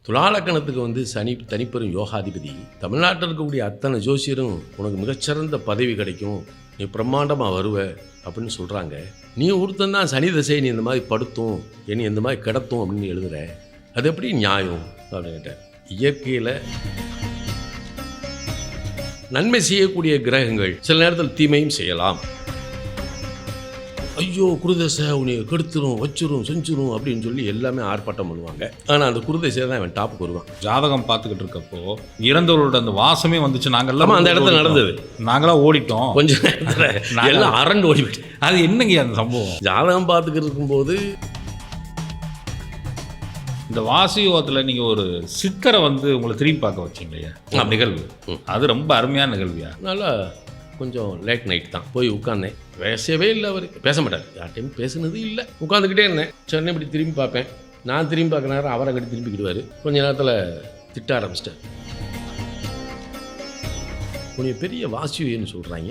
துலாலக்கணத்துக்கு வந்து சனி தனிப்பெரும் யோகாதிபதி. தமிழ்நாட்டில் இருக்கக்கூடிய அத்தனை ஜோசியரும் உனக்கு மிகச்சிறந்த பதவி கிடைக்கும், நீ பிரம்மாண்டமாக வருவ அப்படின்னு சொல்கிறாங்க. நீ ஒருத்தன் தான் சனி தசை நீ இந்த மாதிரி படுத்தும், நீ இந்த மாதிரி கிடத்தும் அப்படின்னு எழுதுகிற, அது எப்படி நியாயம் அப்படின்னு கேட்டேன். இயற்கையில் நன்மை செய்யக்கூடிய கிரகங்கள் சில நேரத்தில் தீமையும் செய்யலாம். ஐயோ குருதசை உன்னை கெடுத்துரும் வச்சிரும் செஞ்சிரும் அப்படின்னு சொல்லி எல்லாமே ஆர்ப்பாட்டம் பண்ணுவாங்க. ஆனால் அந்த குருதசை தான் அவன் டாப்புக்கு வருவான். ஜாதகம் பார்த்துக்கிட்டு இருக்கப்போ இறந்தவரோட அந்த வாசமே வந்துச்சு. நாங்கள்லாம் அந்த இடத்துல நடந்தது. நாங்களாம் ஓடிட்டோம். கொஞ்சம் நேரத்தில் எல்லாம் அரண்டு ஓடிவிட்டு. அது என்னங்க அந்த சம்பவம்? ஜாதகம் பார்த்துக்கிட்டு இருக்கும்போது இந்த வாசி யோகத்தில் நீங்கள் ஒரு சித்தரை வந்து உங்களை திரும்பி பார்க்க வச்சிங்க இல்லையா நிகழ்வு, அது ரொம்ப அருமையான நிகழ்வியா? நல்லா கொஞ்சம் லேட் நைட் தான் போய் உட்காந்தேன். பேசவே இல்லை, அவர் பேச மாட்டார், யார்ட்டையும் பேசுனது இல்லை. உட்காந்துக்கிட்டே இருந்தேன். சென்னை இப்படி திரும்பி பார்ப்பேன். நான் திரும்பி பார்க்க நேரம் அவரை அங்கிட்டு திரும்பிக்கிடுவார். கொஞ்ச நேரத்தில் திட்ட ஆரம்பிச்சிட்டார். கொஞ்சம் பெரிய வாசியுன்னு சொல்கிறாங்க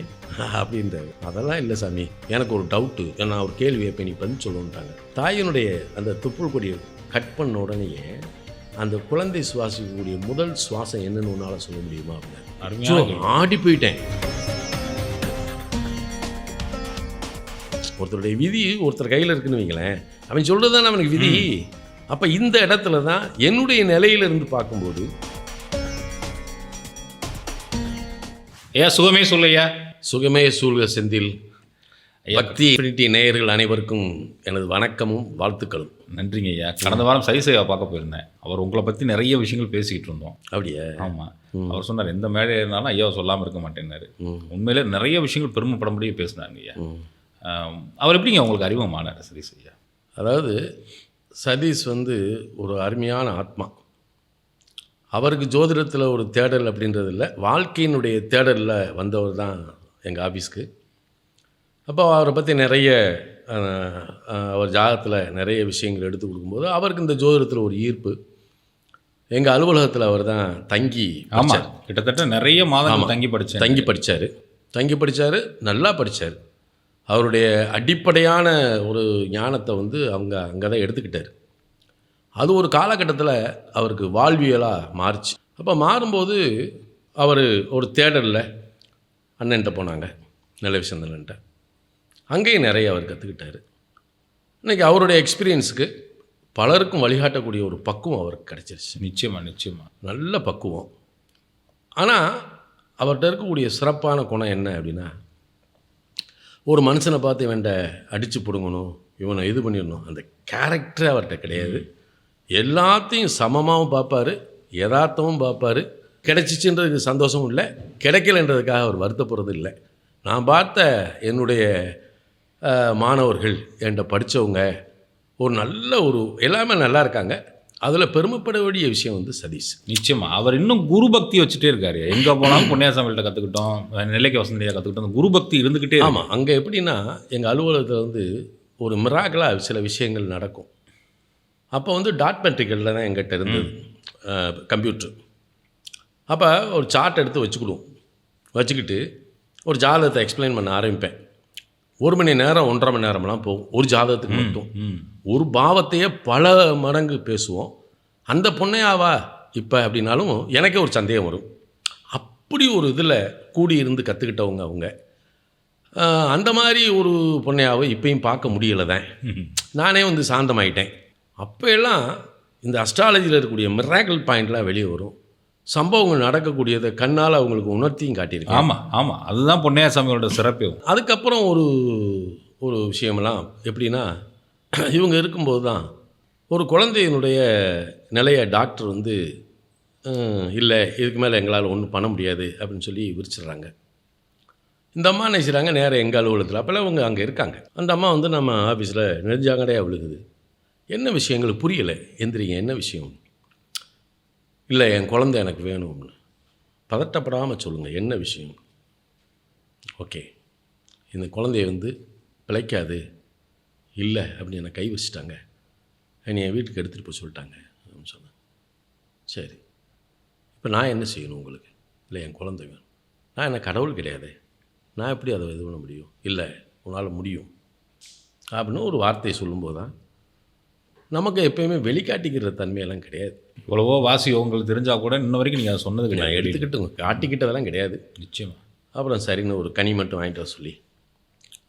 அப்படின்றாரு. அதெல்லாம் இல்லை சாமி, எனக்கு ஒரு டவுட்டு, நான் ஒரு கேள்வி எப்போ நீ பதில் சொல்லணுன்ட்டாங்க. தாயினுடைய அந்த துப்புள் கொடியை கட் பண்ண உடனேயே அந்த குழந்தை சுவாசிக்கக்கூடிய முதல் சுவாசம் என்னன்னு ஒன்றால் சொல்ல முடியுமா அப்படின்னு ஆடி போயிட்டேன். ஒருத்தருடைய விதி ஒருத்தர் கையில் இருக்குன்னு வைங்களேன், அவன் சொல்கிறது தான் அவனுக்கு விதி. அப்போ இந்த இடத்துல தான் என்னுடைய நிலையிலிருந்து பார்க்கும்போது சுகமே சொல்லையா. சுகமே சூழ்க செந்தில் பக்தி இன்ஃபினிட்டி நேயர்கள் அனைவருக்கும் எனது வணக்கமும் வாழ்த்துக்களும். நன்றிங்க ஐயா. கடந்த வாரம் சைசையா பார்க்க போயிருந்தேன். அவர் உங்களை பற்றி நிறைய விஷயங்கள் பேசிக்கிட்டு இருந்தோம். அப்படியே? ஆமாம். அவர் சொன்னார் எந்த மேலே இருந்தாலும் ஐயாவை சொல்லாமல் இருக்க மாட்டேன்னாரு. உண்மையிலே நிறைய விஷயங்கள் பெருமைப்பட முடியும் பேசினாங்க ஐயா. அவர் எப்படிங்க உங்களுக்கு அறிமுகமானார் சதீஷ் ஐயா? அதாவது சதீஷ் வந்து ஒரு அருமையான ஆத்மா. அவருக்கு ஜோதிடத்தில் ஒரு தேடல் அப்படின்றது இல்லை, வாழ்க்கையினுடைய தேடலில் வந்தவர் தான் எங்கள் ஆஃபீஸ்க்கு. அப்போ அவரை பற்றி நிறைய அவர் ஜாதகத்தில் நிறைய விஷயங்கள் எடுத்து கொடுக்கும்போது அவருக்கு இந்த ஜோதிடத்தில் ஒரு ஈர்ப்பு. எங்கள் அலுவலகத்தில் அவர் தான் தங்கி, ஆமாம், கிட்டத்தட்ட நிறைய மாதம் தங்கி படித்தார். நல்லா படித்தார். அவருடைய அடிப்படையான ஒரு ஞானத்தை வந்து அங்கே தான் எடுத்துக்கிட்டார். அது ஒரு காலகட்டத்தில் அவருக்கு வாழ்வியலாக மாறிச்சு. அப்போ மாறும்போது அவர் ஒரு தேடலில் அண்ணன்ட்ட போனாங்க, நிலவிசந்தன்ட்ட. அங்கேயும் நிறைய அவர் கற்றுக்கிட்டார். இன்றைக்கி அவருடைய எக்ஸ்பீரியன்ஸுக்கு பலருக்கும் வழிகாட்டக்கூடிய ஒரு பக்குவம் அவருக்கு கிடச்சிருச்சு. நிச்சயமாக நல்ல பக்குவம். ஆனால் அவர்கிட்ட இருக்கக்கூடிய சிறப்பான குணம் என்ன அப்படின்னா, ஒரு மனுஷனை பார்த்து இவன்ட்ட அடித்து பிடுங்கணும், இவனை இது பண்ணிடணும், அந்த கேரக்டர் அவர்கிட்ட கிடையாது. எல்லாத்தையும் சமமாகவும் பார்ப்பார், யதார்த்தமும் பார்ப்பார். கிடைச்சிச்சுன்றதுக்கு சந்தோஷமும் இல்லை, கிடைக்கலன்றதுக்காக அவர் வருத்தப்படுறது இல்லை. நான் பார்த்த என்னுடைய மாணவர்கள், என்கிட்ட படித்தவங்க ஒரு நல்ல ஒரு எல்லாமே நல்லா இருக்காங்க. அதில் பெருமைப்பட வேண்டிய விஷயம் வந்து சதீஷ். நிச்சயமாக அவர் இன்னும் குரு பக்தி வச்சுட்டே இருக்காரு. எங்கே போனாலும் பொன்னியாசாமிகிட்ட கற்றுக்கிட்டோம், நிலைக்கு வசந்தியாக கற்றுக்கிட்டோம், குரு பக்தி இருந்துக்கிட்டே. ஆமாம், அங்கே எப்படின்னா எங்கள் அலுவலகத்தில் வந்து ஒரு மிராக்கலாக சில விஷயங்கள் நடக்கும். அப்போ வந்து டாட் மெட்ரிக்கலில் தான் எங்கிட்ட இருந்தது கம்ப்யூட்ரு. அப்போ ஒரு சார்ட் எடுத்து வச்சுக்கிட்டு ஒரு ஜாதகத்தை எக்ஸ்பிளைன் பண்ண ஆரம்பிப்பேன். 1 மணி நேரம் 1.5 மணி நேரம்லாம் போகும் ஒரு ஜாதகத்துக்கு மட்டும். ஒரு பாவத்தையே பல மடங்கு பேசுவோம். அந்த பொண்ணையாவா இப்போ அப்படின்னாலும் எனக்கே ஒரு சந்தேகம் வரும். அப்படி ஒரு இதில் கூடி இருந்து கற்றுக்கிட்டவங்க அவங்க. அந்த மாதிரி ஒரு பொண்ணையாவை இப்போயும் பார்க்க முடியலை தான். நானே வந்து சாந்தமாயிட்டேன். அப்போ எல்லாம் இந்த அஸ்ட்ராலஜியில் இருக்கக்கூடிய மிராக்கிள் பாயிண்ட்லாம் வெளியே வரும். சம்பவங்கள் நடக்கக்கூடியதை கண்ணால் அவங்களுக்கு உணர்த்தியும் காட்டியிருக்கேன். ஆமாம், அதுதான் பொன்னியாசாமியோட சிறப்பு. அதுக்கப்புறம் ஒரு விஷயமெல்லாம் எப்படின்னா, இவங்க இருக்கும்போது தான் ஒரு குழந்தையினுடைய நிலையை டாக்டர் வந்து இல்லை இதுக்கு மேலே எங்களால் ஒன்றும் பண்ண முடியாது அப்படின்னு சொல்லி விரிச்சிடுறாங்க. இந்த அம்மா என்ன செய்கிறாங்க, நேராக எங்கள் அலுவலகத்தில் அப்போல்லாம் அவங்க அங்கே இருக்காங்க. அந்த அம்மா வந்து நம்ம ஆஃபீஸில் நெடுஞ்சாங்கடையாக விழுகுது. என்ன விஷயங்கள் புரியலை, எந்திரிங்க என்ன விஷயம்? இல்லை என் குழந்தை எனக்கு வேணும்னு. பதட்டப்படாமல் சொல்லுங்கள் என்ன விஷயம்? ஓகே, இந்த குழந்தைய வந்து பிழைக்காது இல்லை அப்படின்னு என்னை கை வச்சுட்டாங்க, என்னை என் வீட்டுக்கு எடுத்துகிட்டு போய் சொல்லிட்டாங்க அப்படின்னு சொன்னேன். சரி, இப்போ நான் என்ன செய்யணும் உங்களுக்கு? இல்லை என் குழந்தை வேணும். நான் என்ன கடவுள் கிடையாது, நான் எப்படி அதை இது பண்ண முடியும்? இல்லை உன்னால் முடியும் அப்படின்னு ஒரு வார்த்தையை சொல்லும்போது தான் நமக்கு எப்பயுமே வெளிக்காட்டிக்கிற தன்மையெல்லாம் கிடையாது. இவ்வளவோ வாசி உங்களுக்கு தெரிஞ்சால் கூட இன்ன வரைக்கும் நீங்கள் அதை சொன்னது நான் கிடையாது. எடுத்துக்கிட்டு காட்டிக்கிட்டதெல்லாம் கிடையாது. நிச்சயமாக. அப்புறம் சரின்னு ஒரு கனி மட்டும் வாங்கிட்டு வர சொல்லி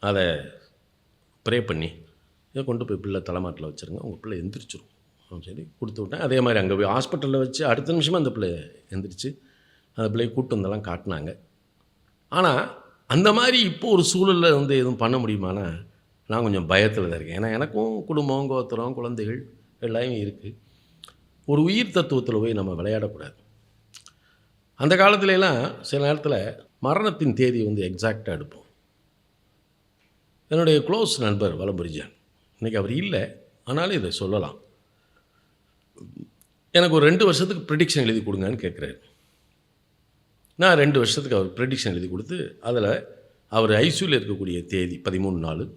அதை ப்ரே பண்ணி இதை கொண்டு போய் பிள்ளை தலைமாட்டில் வச்சுருங்க, உங்கள் பிள்ளை எந்திரிச்சிரும் அப்படின்னு சொல்லி கொடுத்து விட்டேன். அதே மாதிரி அங்கே போய் ஹாஸ்பிட்டலில் வச்சு அடுத்த நிமிஷமாக அந்த பிள்ளை எந்திரிச்சு அந்த பிள்ளையை கூட்டு வந்தெல்லாம் காட்டினாங்க. ஆனால் அந்த மாதிரி இப்போது ஒரு சூழலில் வந்து எதுவும் பண்ண முடியுமானா நான் கொஞ்சம் பயத்தில் தான் இருக்கேன். ஏன்னா எனக்கும் குடும்பம், கோத்திரம், குழந்தைகள் எல்லாமே இருக்குது. ஒரு உயிர் தத்துவத்தில் போய் நம்ம விளையாடக்கூடாது. அந்த காலத்துலலாம் சில நேரத்தில் மரணத்தின் தேதி வந்து எக்ஸாக்டாக எடுப்போம். என்னுடைய க்ளோஸ் நண்பர் வலம்புரிஜான், இன்றைக்கி அவர் இல்லை, ஆனாலும் இதை சொல்லலாம். எனக்கு ஒரு 2 வருஷத்துக்கு ப்ரெடிக்ஷன் எழுதி கொடுங்கன்னு கேட்குறாரு. நான் 2 வருஷத்துக்கு அவர் ப்ரெடிக்ஷன் எழுதி கொடுத்து அதில் அவர் ஐசியூவில் இருக்கக்கூடிய தேதி 13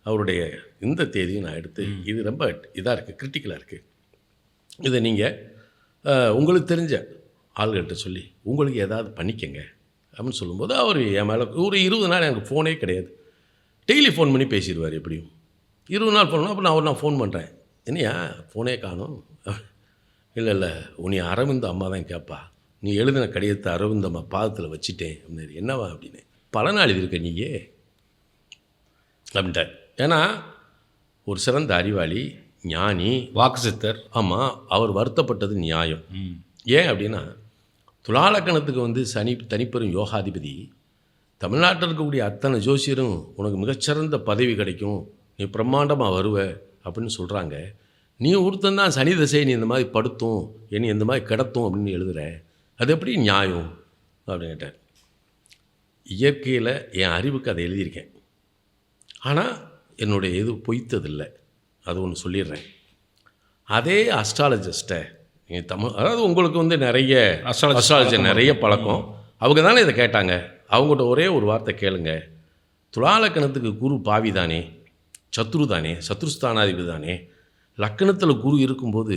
அவருடைய இந்த தேதியை நான் எடுத்து இது ரொம்ப இதாக இருக்குது, கிரிட்டிக்கலாக இருக்குது, இதை நீங்கள் உங்களுக்கு தெரிஞ்ச ஆள்கிட்ட சொல்லி உங்களுக்கு ஏதாவது பண்ணிக்கங்க அப்படின்னு சொல்லும்போது அவர் என் மேலே ஒரு 20 நாள் எனக்கு ஃபோனே கிடையாது. டெய்லி ஃபோன் பண்ணி பேசிடுவார். எப்படியும் 20 நாள் ஃபோன். அப்போ நான் ஃபோன் பண்ணுறேன், என்னையா ஃபோனே காணும்? இல்லை உன்னை அரவிந்த அம்மா தான் கேட்பா, நீ எழுதின கடிதத்தை அரவிந்த அம்மா பாதத்தில் வச்சுட்டேன் அப்படின்னாரு. என்னவா அப்படின்னு, பல நாள் எழுதியிருக்க நீயே அப்படின்ட்டார். ஏன்னா ஒரு சிறந்த அறிவாளி, ஞானி, வாக்கு சித்தர். ஆமாம், அவர் வருத்தப்பட்டது நியாயம். ஏன் அப்படின்னா துலாலக்கணத்துக்கு வந்து சனி தனிப்பெரும் யோகாதிபதி, தமிழ்நாட்டில் இருக்கக்கூடிய அத்தனை ஜோசியரும் உனக்கு மிகச்சிறந்த பதவி கிடைக்கும், நீ பிரம்மாண்டமாக வருவ அப்படின்னு சொல்கிறாங்க. நீ ஒருத்தந்தான் சனி திசை நீ இந்த மாதிரி படுத்தும், நீ இந்த மாதிரி கிடத்தும் அப்படின்னு எழுதுகிற, அது எப்படி நியாயம் அப்படின்னு கேட்டார். இயற்கையில் என் அறிவுக்கு அதை எழுதியிருக்கேன், ஆனால் என்னுடைய இது பொய்த்ததில்லை, அது ஒன்று சொல்லிடுறேன். அதே அஸ்ட்ராலஜிஸ்ட்டை நீங்கள் அதாவது உங்களுக்கு வந்து நிறைய அஸ்ட்ராலஜி நிறைய பழக்கம், அவங்க தானே இதை கேட்டாங்க. அவங்கள்ட்ட ஒரே ஒரு வார்த்தை கேளுங்க, துலாலக்கணத்துக்கு குரு பாவி தானே, சத்ரு தானே, சத்ருஸ்தானாதிபதி தானே, லக்கணத்தில் குரு இருக்கும்போது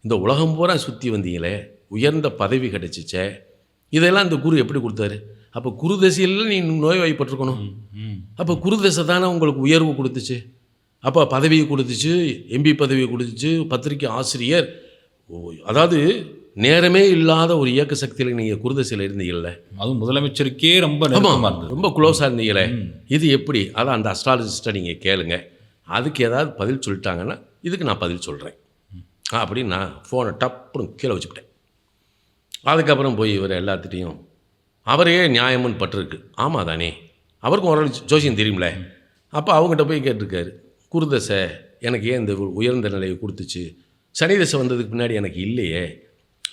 இந்த உலகம் பூரா சுற்றி வந்தீங்களே, உயர்ந்த பதவி கிடைச்சிச்சே, இதெல்லாம் இந்த குரு எப்படி கொடுத்தாரு? அப்போ குரு தசையில் நீ நோய் வாய்ப்பட்டிருக்கணும். அப்போ குரு தசை தானே உங்களுக்கு உயர்வு கொடுத்துச்சு, அப்போ பதவியை கொடுத்துச்சு, எம்பி பதவியை கொடுத்துச்சு, பத்திரிக்கை ஆசிரியர், அதாவது நேரமே இல்லாத ஒரு இயக்க சக்தியில் நீங்கள் குருதசையில் இருந்தீங்கல்ல, அதுவும் முதலமைச்சருக்கே ரொம்ப ரொம்ப க்ளோஸாக இருந்தீங்களே, இது எப்படி? அதான் அந்த அஸ்ட்ராலஜிஸ்ட்டை நீங்கள் கேளுங்க, அதுக்கு ஏதாவது பதில் சொல்லிட்டாங்கன்னா இதுக்கு நான் பதில் சொல்கிறேன் அப்படின்னு நான் ஃபோனை டப்புன்னு கீழே வச்சுக்கிட்டேன். அதுக்கப்புறம் போய் இவர் எல்லாத்துட்டையும் அவரே நியாயம்னு பட்டிருக்கு, ஆமாம் தானே, அவருக்கும் ஒரு ஜோசியம் தெரியும்ல, அப்போ அவங்ககிட்ட போய் கேட்டிருக்காரு, குருதசை எனக்கு ஏன் இந்த உயர்ந்த நிலையை கொடுத்துச்சு, சனி தசை வந்ததுக்கு பின்னாடி எனக்கு இல்லையே,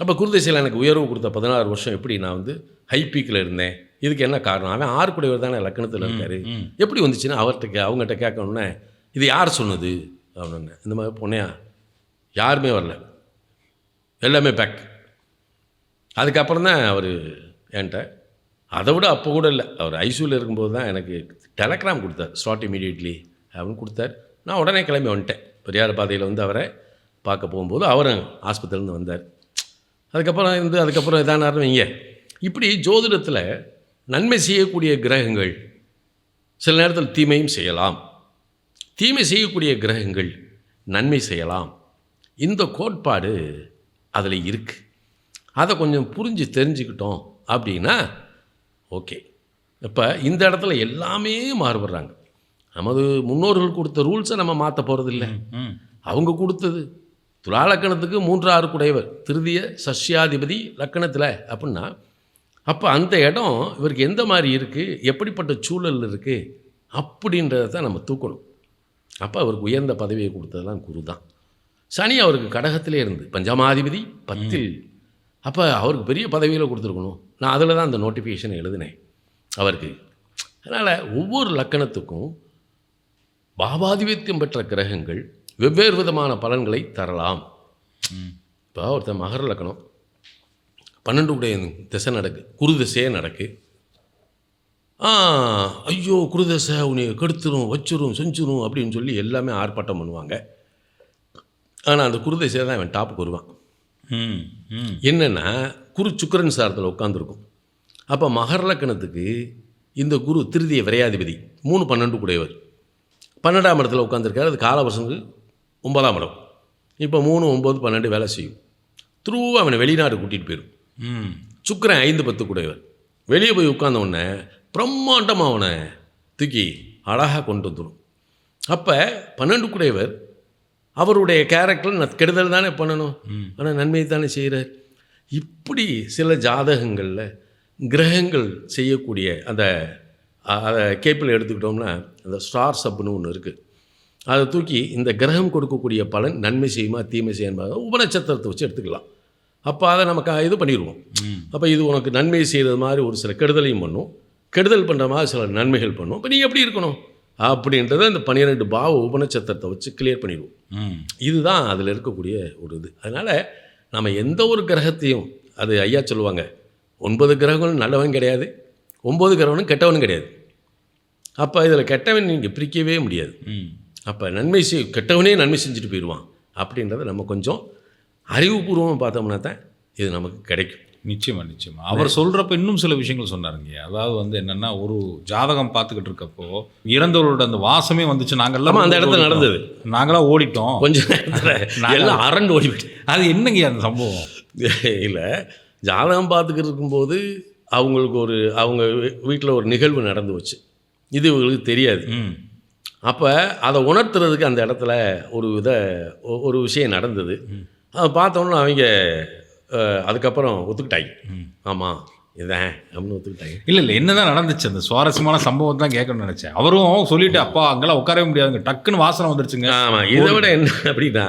அப்போ குருதசையில் எனக்கு உயர்வு கொடுத்த 16 வருஷம் எப்படி நான் வந்து ஹை பீக்கில் இருந்தேன், இதுக்கு என்ன காரணம்? அவன் 6 கூடையவர் தானே லக்கணத்தில் இருக்கார், எப்படி வந்துச்சுன்னா அவங்ககிட்ட கேட்கணுன்னே இது யார் சொன்னது அப்படின்னு. இந்த மாதிரி பொண்ணையா யாருமே வரல, எல்லாமே பேக். அதுக்கப்புறம் தான் அவர் என்கிட்ட, அதை விட அப்போ கூட இல்லை, அவர் ஐசியூவில் இருக்கும்போது தான் எனக்கு டெலகிராம் கொடுத்தார், ஸ்டார்ட் இமீடியட்லி அப்படின்னு கொடுத்தார். நான் உடனே கிளம்பி வந்துட்டேன். பெரியார் பாதையில் வந்து அவரை பார்க்க போகும்போது அவரும் ஆஸ்பத்திரிலேருந்து வந்தார். அதுக்கப்புறம் இதான வைங்க. இப்படி ஜோதிடத்தில் நன்மை செய்யக்கூடிய கிரகங்கள் சில நேரத்தில் தீமையும் செய்யலாம், தீமை செய்யக்கூடிய கிரகங்கள் நன்மை செய்யலாம். இந்த கோட்பாடு அதில் இருக்குது. அதை கொஞ்சம் புரிஞ்சு தெரிஞ்சுக்கிட்டோம் அப்படின்னா ஓகே. இப்போ இந்த இடத்துல எல்லாமே மாறுபடுறாங்க. நமது முன்னோர்கள் கொடுத்த ரூல்ஸை நம்ம மாற்ற போகிறதில்ல, அவங்க கொடுத்தது. துலாலக்கணத்துக்கு 3 6 குடையவர், திருதிய சஷ்யாதிபதி லக்கணத்தில் அப்படின்னா, அப்போ அந்த இடம் இவருக்கு எந்த மாதிரி இருக்குது, எப்படிப்பட்ட சூழல் இருக்குது அப்படின்றத தான் நம்ம தூக்கணும். அப்போ அவருக்கு உயர்ந்த பதவியை கொடுத்ததெல்லாம் குரு தான். சனி அவருக்கு கடகத்திலே இருந்து பஞ்சமாதிபதி 10, அப்போ அவருக்கு பெரிய பதவியில் கொடுத்துருக்கணும். நான் அதில் தான் அந்த நோட்டிஃபிகேஷன் எழுதினேன் அவருக்கு. அதனால் ஒவ்வொரு லக்கணத்துக்கும் பாபாதிபத்தியம் பெற்ற கிரகங்கள் வெவ்வேறு விதமான பலன்களை தரலாம். இப்போ ஒருத்தர் மகர லக்கணம் 12 கூடைய திசை நடக்கு, குரு திசையே நடக்கு. ஐயோ குருதசை உன்னை கெடுத்துரும், வச்சிரும், செஞ்சிரும் அப்படின்னு சொல்லி எல்லாமே ஆர்ப்பாட்டம் பண்ணுவாங்க. ஆனால் அந்த குருதசையை தான் அவன் டாப்புக்கு வருவான். என்னென்னா குரு சுக்கிரன் சாரத்தில் உட்காந்துருக்கும். அப்போ மகர லக்கணத்துக்கு இந்த குரு திருதிய விரையாதிபதி 3 12 கூடையவர் 12ஆம் இடத்துல உட்காந்துருக்காரு. அது காலவசனுக்கு 9ஆம் இடம். இப்போ 3, 9, 12 வேலை செய்யும். த்ரூவாக அவனை வெளிநாடு கூட்டிகிட்டு போயிடும். சுக்கிரன் 5, 10 கூடையவர் வெளியே போய் உட்கார்ந்த உடனே பிரம்மாண்டமாக அவனை தூக்கி அழகாக கொண்டு வந்துடும். அப்போ 12 கூடையவர் அவருடைய கேரக்டர் கெடுதல் தானே பண்ணணும், ஆனால் நன்மையை தானே செய்கிறார். இப்படி சில ஜாதகங்களில் கிரகங்கள் செய்யக்கூடிய அதை கேப்பில் எடுத்துக்கிட்டோம்னா அந்த ஸ்டார் சப்னு ஒன்று இருக்குது. அதை தூக்கி இந்த கிரகம் கொடுக்கக்கூடிய பலன் நன்மை செய்யுமா தீமை செய்யுமா உபநட்சத்திரத்தை வச்சு எடுத்துக்கலாம். அப்போ அதை நமக்கு இது பண்ணிடுவோம். அப்போ இது உனக்கு நன்மை செய்கிறது மாதிரி ஒரு சில கெடுதலையும் பண்ணும், கெடுதல் பண்ணுற மாதிரி சில நன்மைகள் பண்ணும். இப்போ நீ எப்படி இருக்கணும் அப்படின்றத இந்த 12 பாவ உபநட்சத்திரத்தை வச்சு கிளியர் பண்ணிடுவோம். இதுதான் அதில் இருக்கக்கூடிய ஒரு இது. அதனால் நம்ம எந்த ஒரு கிரகத்தையும், அது ஐயா சொல்லுவாங்க, 9 கிரகங்களும் நல்லவன் கிடையாது, 9 கிரகங்களும் கெட்டவனும் கிடையாது. அப்போ இதில் கெட்டவன் நீங்கள் பிரிக்கவே முடியாது. அப்போ நன்மை கெட்டவனே நன்மை செஞ்சுட்டு போயிடுவான் அப்படின்றத நம்ம கொஞ்சம் அறிவுபூர்வமாக பார்த்தோம்னா தான் இது நமக்கு கிடைக்கும். நிச்சயமாக அவர் சொல்கிறப்ப இன்னும் சில விஷயங்கள் சொன்னாருங்க. அதாவது வந்து என்னென்னா, ஒரு ஜாதகம் பார்த்துக்கிட்டு இருக்கப்போ இறந்தவரோட அந்த வாசமே வந்துச்சு. நாங்கள்லாம் அந்த இடத்துல நடந்தது, நாங்களாம் ஓடிட்டோம், கொஞ்சம் எல்லாம் அரண்டு ஓடிவிட்டு. அது என்னங்க அந்த சம்பவம்? இல்லை, ஜாதகம் பார்த்துக்கிட்டு இருக்கும்போது அவங்களுக்கு அவங்க வீட்டில் ஒரு நிகழ்வு நடந்து வச்சு, இது இவங்களுக்கு தெரியாது. அப்போ அதை உணர்த்துறதுக்கு அந்த இடத்துல ஒரு விஷயம் நடந்தது. அதை பார்த்தோன்னா அவங்க அதுக்கப்புறம் ஒத்துக்கிட்டாங்க. ஆமாம் இதான் அப்படின்னு ஒத்துக்கிட்டாங்க. இல்லை என்னதான் நடந்துச்சு? அந்த சுவாரஸ்யமான சம்பவம் தான் கேட்கணும்னு நினச்சேன். அவரும் சொல்லிவிட்டு, அப்பா அங்கெல்லாம் உட்காரவே முடியாதுங்க, டக்குன்னு வாசனை வந்துருச்சுங்க. ஆமாம், இதை விட என்ன அப்படின்னா,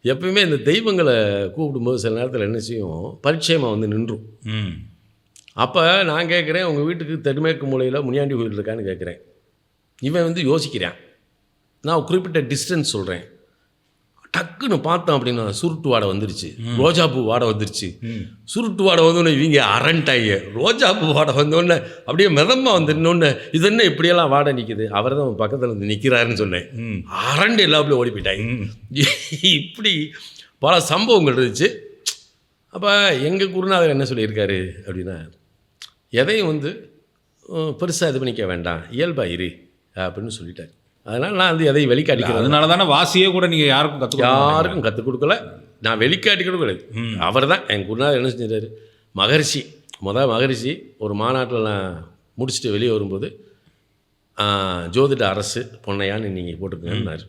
எப்பயுமே இந்த தெய்வங்களை கூப்பிடும்போது சில நேரத்தில் என்ன செய்யும், பரிச்சயமாக வந்து நின்றும். அப்போ நான் கேட்குறேன், உங்கள் வீட்டுக்கு தென்மேற்கு மூலையில் முனியாண்டி கோயில் இருக்கான்னு கேட்குறேன். இவன் வந்து யோசிக்கிறேன். நான் குறிப்பிட்ட டிஸ்டன்ஸ் சொல்கிறேன். டக்குன்னு பார்த்தோம் அப்படின்னா சுருட்டு வாடை வந்துருச்சு, ரோஜாப்பூ வாடை வந்துருச்சு. சுருட்டு வாடை வந்தோடனே இவங்க அரண்டாங்க, ரோஜாப்பூ வாடை வந்தோடனே அப்படியே மிதமாக வந்துடனோடனே இது என்ன இப்படியெல்லாம் வாடை நிற்குது, அவர் தான் பக்கத்தில் வந்து நிற்கிறாருன்னு சொன்னேன். அரண்டு எல்லாப்படியும் ஓடி போயிட்டாங்க. இப்படி பல சம்பவங்கள் இருந்துச்சு. அப்போ எங்கள் குருநாதர் என்ன சொல்லியிருக்காரு அப்படின்னா, எதையும் வந்து பெருசாக இது பண்ணிக்க வேண்டாம், இயல்பாக இரு அப்படின்னு சொல்லிட்டார். அதனால் நான் வந்து எதையும் வெளிக்காட்டிக்கிறேன். அதனால தானே வாசியே கூட நீங்கள் யாருக்கும் கற்றுக் கொடுக்கல, நான் வெளிக்காட்டி கொடுக்கல. அவர் தான் என் குருநாதர் என்ன செஞ்சார், மகரிஷி ஒரு மாநாட்டில் நான் முடிச்சுட்டு வெளியே வரும்போது ஜோதிட அரசு பொன்னையான்னு நீங்கள் போட்டுருக்கேன்னாரு.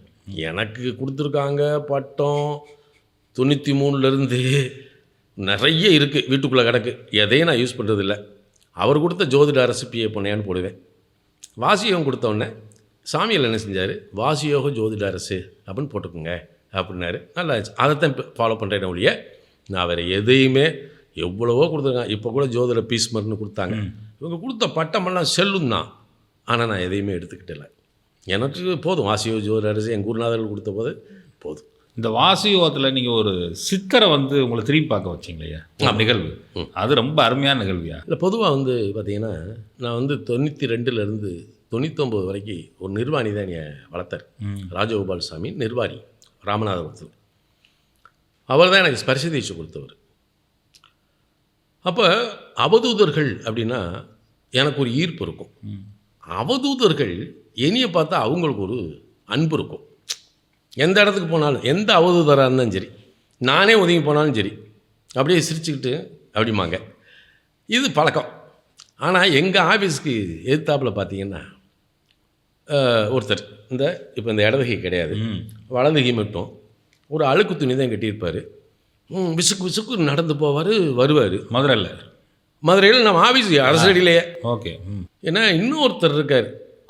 எனக்கு கொடுத்துருக்காங்க பட்டம் 93லேருந்து நிறைய இருக்குது வீட்டுக்குள்ளே கிடக்கு, எதையும் நான் யூஸ் பண்ணுறதில்ல. அவர் கொடுத்த ஜோதிட அரசு பிஏ பொன்னையான்னு போடுவேன். வாசியோகம் கொடுத்தோடனே சாமியில் என்ன செஞ்சார், வாசியோக ஜோதிட அரசு அப்படின்னு போட்டுக்கோங்க அப்படின்னாரு. நல்லா அதைத்தான் ஃபாலோ பண்ணுறேன் ஒழிய நான் வேறு எதையுமே எவ்வளவோ கொடுத்துருக்காங்க. இப்போ கூட ஜோதிட பீஸ்மர்னு கொடுத்தாங்க. இவங்க கொடுத்த பட்டமெல்லாம் செல்லும் தான், ஆனால் நான் எதையுமே எடுத்துக்கிட்டல. எனக்கு போதும், வாசியோக ஜோதிட அரசு என் குருநாதர்கள் கொடுத்த போது போதும். இந்த வாசியோகத்தில் நீங்கள் ஒரு சித்தரை வந்து உங்களை திரும்பி பார்க்க வச்சிங்களே நிகழ்வு, அது ரொம்ப அருமையான நிகழ்வியா? இல்லை, பொதுவாக வந்து பார்த்திங்கன்னா நான் வந்து 92லேருந்து 99 வரைக்கும் ஒரு நிர்வாணி தான் என்னை வளர்த்தார். ராஜகோபால் சாமி நிர்வாணி, ராமநாதபுரத்தில். அவர் தான் எனக்கு ஸ்பர்ஷ தீட்சை கொடுத்தவர். அப்போ அவதூதர்கள் அப்படின்னா எனக்கு ஒரு ஈர்ப்பு இருக்கும். அவதூதர்கள் என்னையை பார்த்தா அவங்களுக்கு ஒரு அன்பு இருக்கும். எந்த இடத்துக்கு போனாலும், எந்த அவதூதராக இருந்தாலும் சரி, நானே ஒதுங்கி போனாலும் சரி, அப்படியே சிரிச்சுக்கிட்டு அப்படிமாங்க. இது பழக்கம். ஆனால் எங்கள் ஆஃபீஸுக்கு எதிர்த்தாப்பில் பார்த்தீங்கன்னா ஒருத்தர் இப்போ இந்த இடதுகை கிடையாது, வலதுகை மட்டும் ஒரு அழுக்கு துணி தான் கட்டியிருப்பார். விசுக்கு விசுக்கு நடந்து போவார், வருவார். மதுரையில் நம்ம ஆஃபீஸ் அரசடியிலேயே. ஓகே. ஏன்னா இன்னொருத்தர் இருக்கார்,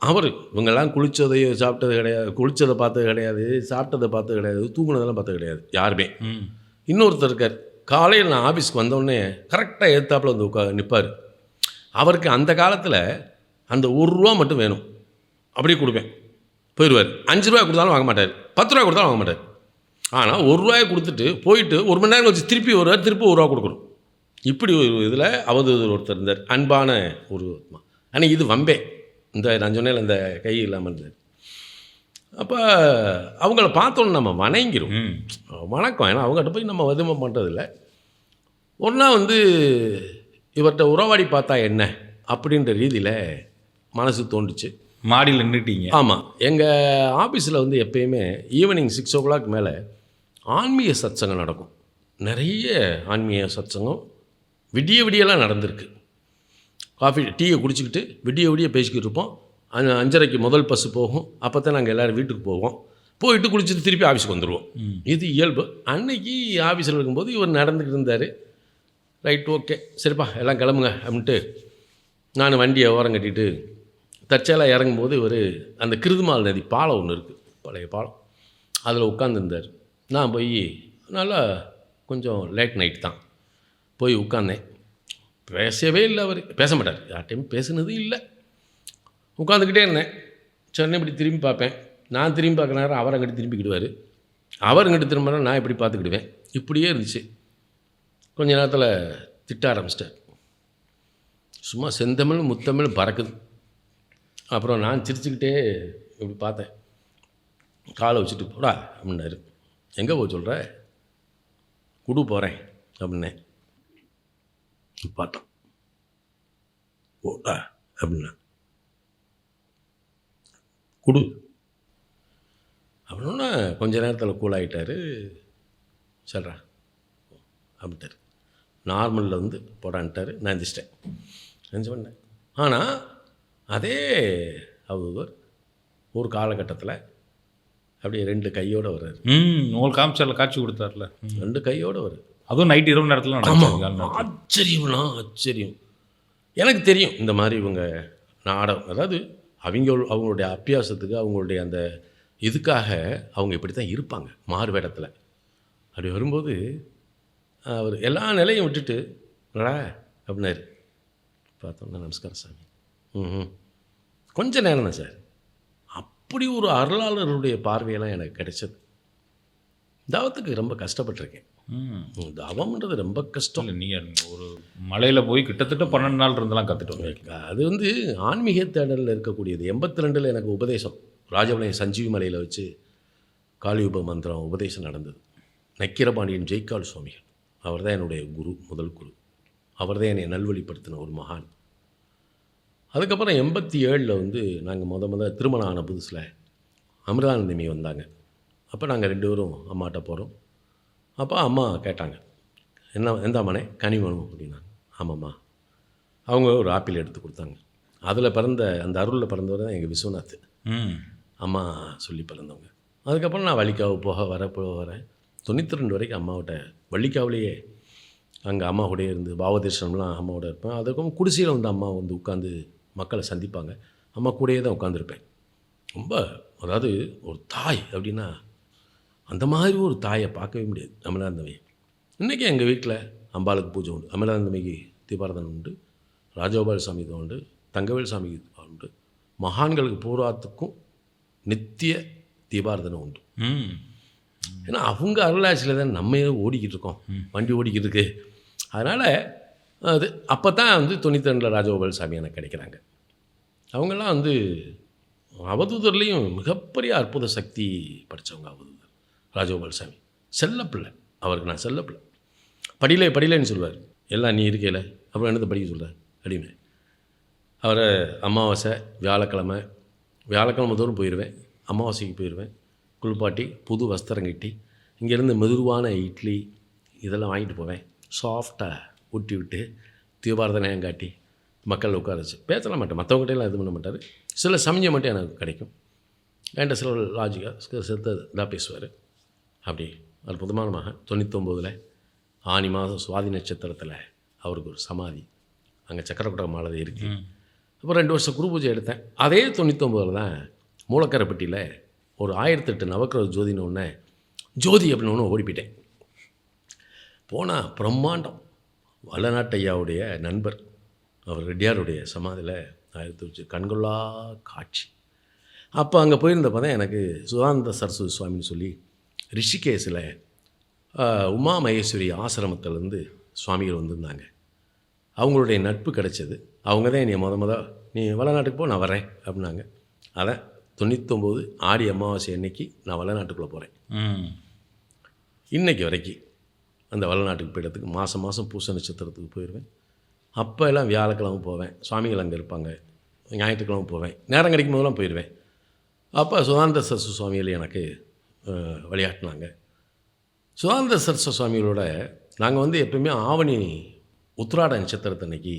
அவர் இவங்கெல்லாம் குளித்ததையோ சாப்பிட்டது கிடையாது, குளித்ததை பார்த்தது கிடையாது, சாப்பிட்டதை பார்த்தது கிடையாது, தூங்குனதெல்லாம் பார்த்தது கிடையாது யாருமே. இன்னொருத்தர் இருக்கார், காலையில் நான் ஆஃபீஸ்க்கு வந்தோடனே கரெக்டாக எதிர்த்தாப்பில் வந்து நிற்பார். அவருக்கு அந்த காலத்தில் அந்த 1 ரூபா மட்டும் வேணும், அப்படியே கொடுப்பேன், போயிடுவார். 5 ரூபாய் கொடுத்தாலும் வாங்க மாட்டார், 10 ரூபாய் கொடுத்தாலும் வாங்க மாட்டார். ஆனால் 1 ரூபாயை கொடுத்துட்டு போயிட்டு 1 மணி நேரம் கழிச்சு திருப்பி வருவார், திருப்பி 1 ரூபா கொடுக்கணும். இப்படி ஒரு இதில் அவதூறு ஒருத்தர் இருந்தார், அன்பான ஒரு. ஆனால் இது வம்பே, நான் சொன்னேன் இந்த கை இல்லாமல் இருந்தார். அப்போ அவங்கள பார்த்தோன்னு நம்ம வணங்கிடும், வணக்கம். ஏன்னா அவங்ககிட்ட போய் நம்ம எதுவும் பண்ணுறதில்ல. ஒன்றா வந்து இவர்கிட்ட உறவாடி பார்த்தா என்ன அப்படின்ற ரீதியில் மனசு தோன்றுச்சு. மாடியில் நின்றுட்டீங்க? ஆமாம். எங்கள் ஆஃபீஸில் வந்து எப்பயுமே ஈவினிங் 6 o'clock மேலே ஆன்மீக சத்சங்கம் நடக்கும். நிறைய ஆன்மீக சத்சங்கம் விடியெல்லாம் நடந்திருக்கு. காஃபி டீயை குடிச்சிக்கிட்டு விடிய பேசிக்கிட்டு இருப்போம். 5:30க்கு முதல் பஸ்ஸு போகும். அப்போ தான் நாங்கள் எல்லோரும் வீட்டுக்கு போவோம். போயிட்டு குளிச்சுட்டு திருப்பி ஆஃபீஸுக்கு வந்துடுவோம். இது இயல்பு. அன்னைக்கு ஆஃபீஸில் இருக்கும்போது இவர் நடந்துக்கிட்டு இருந்தார். ரைட், ஓகே, சரிப்பா எல்லாம் கிளம்புங்க அப்படின்ட்டு நான் வண்டியை ஓரம் கட்டிட்டு தற்செயலாக இறங்கும்போது இவர் அந்த கிருதுமால் நதி பாலம் ஒன்று இருக்குது, பழைய பாலம், அதில் உட்காந்துருந்தார். நான் போய் நல்லா கொஞ்சம் லேட் நைட் தான் போய் உட்காந்தேன். பேசவே இல்லை, அவர் பேச மாட்டார், யார்ட்டையும் பேசுனது இல்லை. உட்காந்துக்கிட்டே இருந்தேன். சொன்னேன் இப்படி திரும்பி பார்ப்பேன். நான் திரும்பி பார்க்குற நேரம் அவர் அங்கிட்டு திரும்பிக்கிடுவார், அவர் அங்கிட்டு திரும்பினா நான் இப்படி பார்த்துக்கிடுவேன். இப்படியே இருந்துச்சு. கொஞ்ச நேரத்தில் திட்ட ஆரம்பிச்சிட்டார். சும்மா செந்தமிழ் முத்தமிழ் பறக்குது. அப்புறம் நான் சிரிச்சுக்கிட்டே இப்படி பார்த்தேன். காலை வச்சுட்டு போடா அப்படின்னாரு. எங்கே போய் சொல்கிற? குடு போகிறேன் அப்படின்னேன். பார்த்தோம், போடா அப்படின்னா குடு அப்படின்னா கொஞ்ச நேரத்தில் கூலாகிட்டார். சொல்கிறா அப்படின்ட்டார். நார்மலில் வந்து போடான்ட்டார். நான் எந்திரிச்சிட்டேன். எந்திரிச்சு பண்ணேன். ஆனால் அதே அவர் ஒரு காலகட்டத்தில் அப்படியே 2 கையோடு வர்றாரு. உங்களுக்கு காமிச்சார்ல, காட்சி கொடுத்தார்ல, 2 கையோடு வர்றாரு. அதுவும் நைட் இரவு நேரத்தில் ஆச்சரியம். எனக்கு தெரியும் இந்த மாதிரி இவங்க நாடகம், அதாவது அவங்களுடைய அபியாசத்துக்கு, அவங்களுடைய அந்த இதுக்காக அவங்க இப்படி தான் இருப்பாங்க மாறு வேடத்தில். அப்படி வரும்போது அவர் எல்லா நிலையும் விட்டுட்டு அப்படின்னாரு. பார்த்தோம்னா நமஸ்காரம் சாமி. கொஞ்சம் நேரம் தான் சார். அப்படி ஒரு அருளாளருடைய பார்வையெல்லாம் எனக்கு கிடைச்சது. தவத்துக்கு ரொம்ப கஷ்டப்பட்டிருக்கேன். தவம்ன்றது ரொம்ப கஷ்டம். நீங்கள் ஒரு மலையில் போய் கிட்டத்தட்ட 12 நாள் இருந்தெல்லாம் கற்றுட்டு அது வந்து ஆன்மீக தேடலில் இருக்கக்கூடியது. 82 எனக்கு உபதேசம் ராஜபாளையம் சஞ்சீவி மலையில் வச்சு காளியுப மந்திரம் உபதேசம் நடந்தது. நக்கீரபாண்டியன் ஜெய்கால் சுவாமிகள், அவர் தான் என்னுடைய குரு, முதல் குரு. அவர் தான் என்னை நல்வழிப்படுத்தின ஒரு மகான். அதுக்கப்புறம் 87 வந்து நாங்கள் முத திருமணம் ஆன புதுசில் அமிர்தானந்தமி வந்தாங்க. அப்போ நாங்கள் 2 பேரும் அம்மாட்ட போகிறோம். அப்போ அம்மா கேட்டாங்க, எந்த அம்மானே கனி வேணும் அப்படின்னாங்க. ஆமாம்மா. அவங்க ஒரு ஆப்பிள் எடுத்து கொடுத்தாங்க. அதில் பிறந்த அந்த அருளில் பிறந்தவர் தான் எங்கள் விஸ்வநாத். அம்மா சொல்லி பிறந்தவங்க. அதுக்கப்புறம் நான் வள்ளிக்காவு போக வரேன். 92 வரைக்கும் அம்மாவோட வள்ளிக்காவிலேயே அங்கே அம்மா கூடயே இருந்து பாவதர்ஷனம்லாம் அம்மாவோட இருப்பேன். அதுக்கும் குடிசையில் வந்து அம்மா வந்து உட்காந்து மக்களை சந்திப்பாங்க. அம்மா கூடயே தான் உட்காந்துருப்பேன். ரொம்ப, அதாவது ஒரு தாய் அப்படின்னா அந்த மாதிரி ஒரு தாயை பார்க்கவே முடியாது அமலானந்தமை. இன்றைக்கி எங்கள் வீட்டில் அம்பாளுக்கு பூஜை உண்டு, அமலானந்தமைக்கு தீபாரதனை உண்டு, ராஜகோபால் சாமிக்கு உண்டு, தங்கவேல் சாமிக்கு உண்டு, மகான்களுக்கு பூராத்துக்கும் நித்திய தீபாரதனை உண்டு. ஏன்னா அவங்க அருளாட்சியில் தான் நம்ம ஓடிக்கிட்டு இருக்கோம், வண்டி ஓடிக்கிட்டு இருக்கு. அதனால் அது அப்போ தான் வந்து 92 ராஜகோபால் சாமி எனக்கு கிடைக்கிறாங்க. அவங்கெல்லாம் வந்து அவதூதர்லேயும் மிகப்பெரிய அற்புத சக்தி படித்தவங்க அவதூதர் ராஜகோபால் சாமி. செல்லப்பிள்ளை அவருக்கு, நான் செல்லப்பிள்ளை. படியிலேன்னு சொல்லுவார். எல்லாம் நீ இருக்கையில் அப்புறம் என்னத்தை படிக்க சொல்கிற அப்படின்னு. அவரை அமாவாசை வியாழக்கிழமை தோறும் போயிடுவேன். அமாவாசைக்கு போயிடுவேன். குளிப்பாட்டி புது வஸ்திரம் கட்டி இங்கேருந்து மெதுவான இட்லி இதெல்லாம் வாங்கிட்டு போவேன். சாஃப்டாக ஊட்டி விட்டு தீபாரதனையும் காட்டி மக்கள் உட்கார வச்சு பேசலாம் மாட்டேன். மற்றவங்ககிட்டலாம் இது பண்ண மாட்டார். சில சமயம் மட்டும் எனக்கு கிடைக்கும். என்கிட்ட சில லாஜிக்காக இதாக பேசுவார். அப்படி அற்புதமான மகன். 99 ஆனி மாதம் சுவாதி நட்சத்திரத்தில் அவருக்கு ஒரு சமாதி அங்கே சக்கரக்குட மாலை இருக்குது. அப்புறம் 2 வருஷம் குரு பூஜை எடுத்தேன். அதே 99 தான் மூலக்கரைப்பட்டியில் ஒரு 1008 நவக்கிரக ஜோதின்னு ஒன்று ஜோதி அப்படின்னு ஒன்று ஓடிப்பிட்டேன். போனால் பிரம்மாண்டம். வல்லநாட்டு ஐயாவுடைய நண்பர் அவர் ரெட்டியாருடைய சமாதியில் 1008 கண்கொள்ளா காட்சி. அப்போ அங்கே போயிருந்தப்போ தான் எனக்கு சுதானந்த சரஸ்வதி சுவாமின்னு சொல்லி ரிஷிகேஷில் உமா மகேஸ்வரி ஆசிரமத்திலேருந்து சுவாமிகள் வந்திருந்தாங்க. அவங்களுடைய நட்பு கிடச்சது. அவங்க தான் என்னை நீ வல்லநாட்டுக்கு போ, நான் வரேன் அப்படின்னாங்க. அதான் 99 ஆடி அமாவாசை அன்னைக்கு நான் வல்லநாட்டுக்குள்ளே போகிறேன். இன்றைக்கி வரைக்கும் அந்த வல்லநாட்டுக்கு போயிடத்துக்கு மாதம் பூச நட்சத்திரத்துக்கு போயிடுவேன். அப்போ எல்லாம் வியாழக்கிழமை போவேன். சுவாமிகள் அங்கே இருப்பாங்க. ஞாயிற்றுக்கிழமை போவேன். நேரம் கிடைக்கும் போதெல்லாம் போயிடுவேன். அப்போ சுதானந்த சரஸ்வதி சுவாமிகள் எனக்கு வழிகாட்டினாங்க. சுதானந்த சரஸ்வ சுவாமிகளோட நாங்கள் வந்து எப்பவுமே ஆவணி உத்திராட நட்சத்திரத்தன்னைக்கு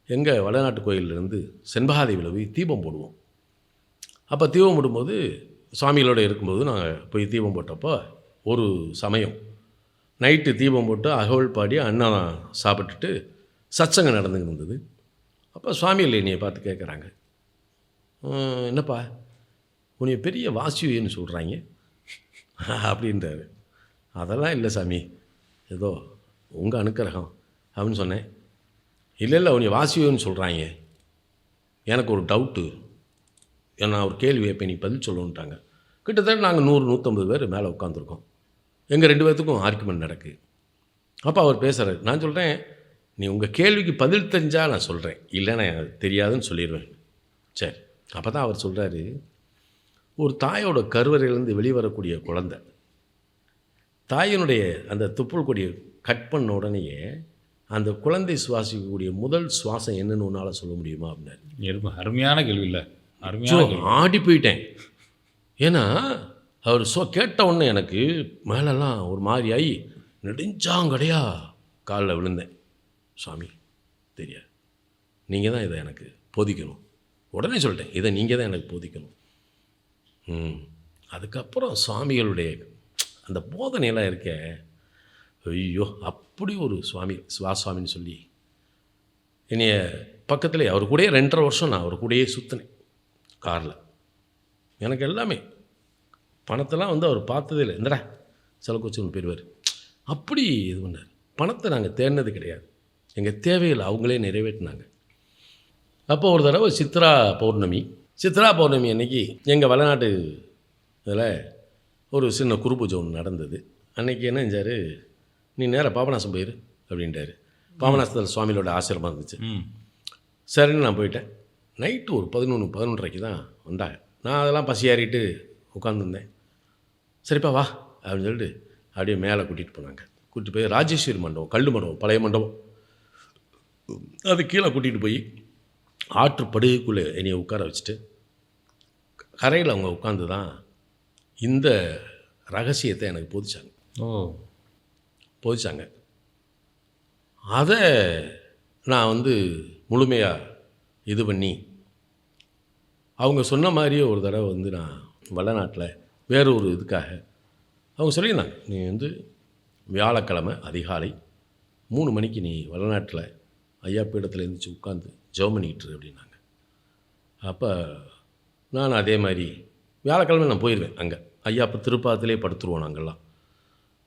எங்கள் வடநாட்டு கோயிலிருந்து செண்பகாதேவியில் போய் தீபம் போடுவோம். அப்போ தீபம் போடும்போது சுவாமிகளோடு இருக்கும்போது நாங்கள் போய் தீபம் போட்டப்போ ஒரு சமயம் நைட்டு தீபம் போட்டு அகவல் பாடி அன்னம் சாப்பிட்டுட்டு சத்சங்கம் நடந்துக்கிட்டு இருந்தது. அப்போ சுவாமிகள் என்னையை பார்த்து கேட்குறாங்க, என்னப்பா உன்னை பெரிய வாசியன்னு சொல்கிறாங்க அப்படின்றாரு. அதெல்லாம் இல்லை சாமி, ஏதோ உங்கள் அனுக்கிரகம் அப்படின்னு சொன்னேன். இல்லை உன்னை வாசியன்னு சொல்கிறாங்க, எனக்கு ஒரு டவுட்டு, நான் ஒரு கேள்வி வைப்பேன், நீ பதில் சொல்லணுன்ட்டாங்க. கிட்டத்தட்ட நாங்கள் 100-150 பேர் மேலே உட்காந்துருக்கோம். எங்கள் 2 பேர்த்துக்கும் ஆர்குமெண்ட் நடக்கு. அப்போ அவர் பேசுகிறார். நான் சொல்கிறேன், நீ உங்கள் கேள்விக்கு பதில் தெரிஞ்சால் நான் சொல்கிறேன், இல்லைன்னா எனக்கு தெரியாதுன்னு சொல்லிடுவேன். சரி. அப்போ தான் அவர் சொல்கிறாரு, ஒரு தாயோட கருவறையிலேருந்து வெளிவரக்கூடிய குழந்தை தாயினுடைய அந்த துப்புள் கொடியை கட் பண்ண உடனேயே அந்த குழந்தை சுவாசிக்கக்கூடிய முதல் சுவாசம் என்னன்னு உன்னால் சொல்ல முடியுமா அப்படின்னாரு. அருமையான கேள்வி இல்லை, அருமையான ஆடி போயிட்டேன். ஏன்னா அவர் கேட்ட உடனே எனக்கு மேலெல்லாம் ஒரு மாதிரி ஆகி நெடுஞ்சாங்கடையா காலில் விழுந்தேன். சுவாமி தெரியாது, நீங்கள் தான் இதை எனக்கு போதிக்கணும். உடனே சொல்லிட்டேன், இதை நீங்கள் தான் எனக்கு போதிக்கணும். அதுக்கப்புறம் சுவாமிகளுடைய அந்த போதனையெல்லாம் இருக்க, ஐயோ அப்படி ஒரு சுவாமி சுவாமின்னு சொல்லி என்னைய பக்கத்துலேயே அவர் கூடயே 2.5 வருஷம் நான் அவர் கூடயே சுற்றினேன் காரில். எனக்கு எல்லாமே பணத்தெல்லாம் வந்து அவர் பார்த்ததே இல்லை. இந்தடா செலக்கோச்சுன்னு போயிடுவார். அப்படி இது பண்ணார். பணத்தை நாங்கள் தேடினது கிடையாது, எங்கள் தேவைகளை அவங்களே நிறைவேற்றினாங்க. அப்போ ஒரு தடவை சித்ரா பௌர்ணமி அன்னைக்கு எங்கள் வளநாட்டு இதில் ஒரு சின்ன குருபூஜை ஒன்று நடந்தது. அன்றைக்கி என்ன செஞ்சார், நீ நேராக பாபநாசம் போயிரு அப்படின்ட்டார். பாபநாசத்தில் சுவாமியோட ஆசிரமம் இருந்துச்சு. சரின்னு நான் போயிட்டேன். நைட்டு ஒரு 11-11:30 தான் வந்தாங்க. நான் அதெல்லாம் பசி ஏறிட்டு உட்காந்துருந்தேன். சரிப்பா வா அப்படின்னு சொல்லிட்டு அப்படியே மேலே கூட்டிகிட்டு போனாங்க. கூட்டிகிட்டு போய் ராஜேஸ்வரி மண்டபம், கல் மண்டபம், பழைய மண்டபம், அது கீழே கூட்டிகிட்டு போய் ஆற்றுப்படுகைக்குள்ளே என்னையை உட்கார வச்சுட்டு கரையில் அவங்க உட்காந்து தான் இந்த ரகசியத்தை எனக்கு போதிச்சாங்க. அதை நான் வந்து முழுமையாக இது பண்ணி அவங்க சொன்ன மாதிரியே ஒரு தடவை வந்து நான் வடநாட்டில் வேறு ஒரு இதுக்காக அவங்க சொல்லியிருந்தாங்க, நீ வந்து வியாழக்கிழமை அதிகாலை 3 மணிக்கு நீ வடநாட்டில் ஐயா பீடத்தில் எழுந்திரிச்சு உட்காந்து ஜெபம் பண்ணிக்கிட்டு அப்படின்னாங்க. அப்போ நான் அதே மாதிரி வியாழக்கிழமை நான் போயிடுவேன். அங்கே ஐயா இப்போ திருப்பாதத்திலே படுத்துருவோம் நாங்கள்லாம்.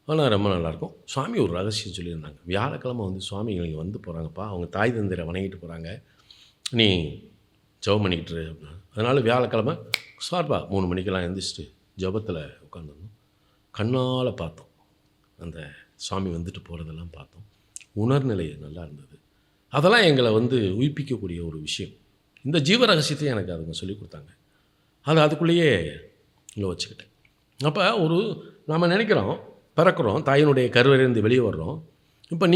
ஆனால் ரொம்ப நல்லாயிருக்கும். சுவாமி ஒரு ரகசியம் சொல்லியிருந்தாங்க, வியாழக்கிழமை வந்து சுவாமி இங்கே வந்து போகிறாங்கப்பா, அவங்க தாய் தந்தையரை வணங்கிட்டு போகிறாங்க, நீ ஜெபம் பண்ணிக்கிட்டு அப்படின்னா. அதனால் வியாழக்கிழமை சார்பா 3 மணிக்கெல்லாம் எழுந்திரிச்சிட்டு ஜெபத்தில் உட்காந்துருந்தோம். கண்ணால் பார்த்தோம், அந்த சுவாமி வந்துட்டு போகிறதெல்லாம் பார்த்தோம். உணர்நிலை நல்லா இருந்தது. அதெல்லாம் எங்களை வந்து உயிர்ப்பிக்கக்கூடிய ஒரு விஷயம். இந்த ஜீவ ரகசியத்தையும் எனக்கு அதுங்க சொல்லிக் கொடுத்தாங்க. அதுக்குள்ளேயே இங்கே வச்சுக்கிட்டேன். அப்போ நாம் நினைக்கிறோம், பிறக்கிறோம், தாயினுடைய கருவறையிலேருந்து வெளியே வர்றோம். இப்போ